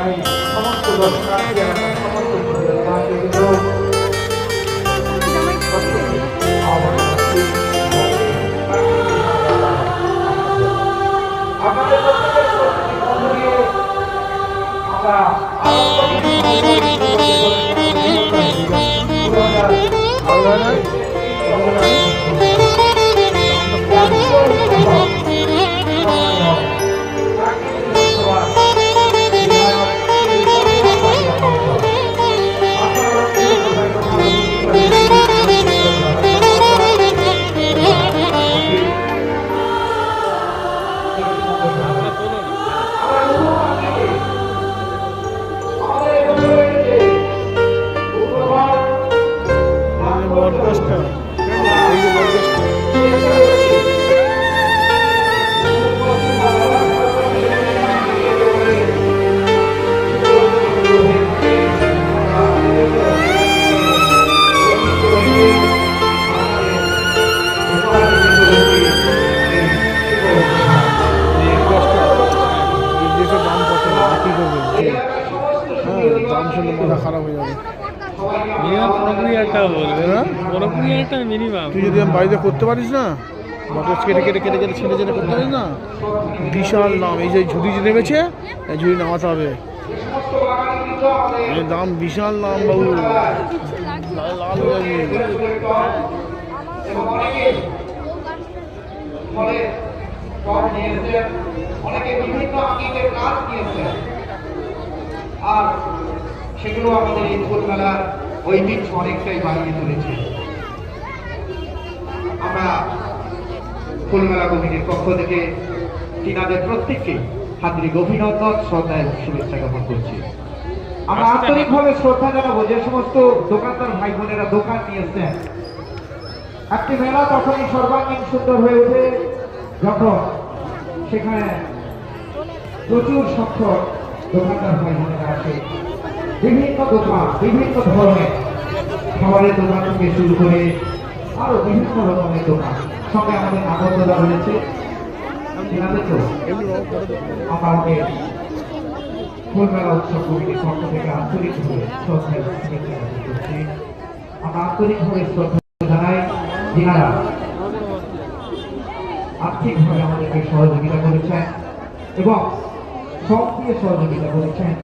তাই সমস্ত দর্শনার্থী এলাকার সমস্ত আপনাদের প্রত্যেকের প্রস্তুতি মধ্য দিয়ে আমরা খারাপ হয়ে যাবে। তুই যদি আমি বাড়িতে করতে পারিস না, মটর কেটে কেটে কেটে কেটে ছেড়ে ছেড়ে করতে পারিস না, বিশাল দাম। এই যে ঝুড়ি যে নেমেছে, এই ঝুড়ি নামাতে হবে, দাম বিশাল দাম বাবু, লাল হয়ে যাবে। আর সেগুলো আমাদের এই ফুল মেলার ঐতিহ্য অনেকটাই বাড়িয়ে তুলেছে। আমরা ফুল মেলা কমিটির পক্ষ থেকে তিনাদের প্রত্যেককে হার্দিক অভিনন্দন, শ্রদ্ধা এবং শুভেচ্ছা জ্ঞাপন করছি। আমরা আন্তরিকভাবে শ্রদ্ধা জানাবো যে সমস্ত দোকানদার ভাই বোনেরা দোকান নিয়েছেন। একটি মেলা তখনই সর্বাঙ্গীন সুন্দর হয়ে ওঠে যখন সেখানে প্রচুর সংখ্যক দোকানদার ভাই বোনেরা আছে। বিভিন্ন দোকান, বিভিন্ন ধরনের খাবারের দোকান থেকে শুরু করে আরো বিভিন্ন রকমের দোকান, সঙ্গে আমাদের আনন্দদা রয়েছে। আমাকে ফুল মেলা উৎসব কমিটির পক্ষ থেকে আন্তরিকভাবে শ্রদ্ধা করছি। আমরা আন্তরিকভাবে শ্রদ্ধা জানাই যিনারা আর্থিকভাবে আমাদেরকে সহযোগিতা করেছেন এবং সক্রিয় সহযোগিতা করেছেন।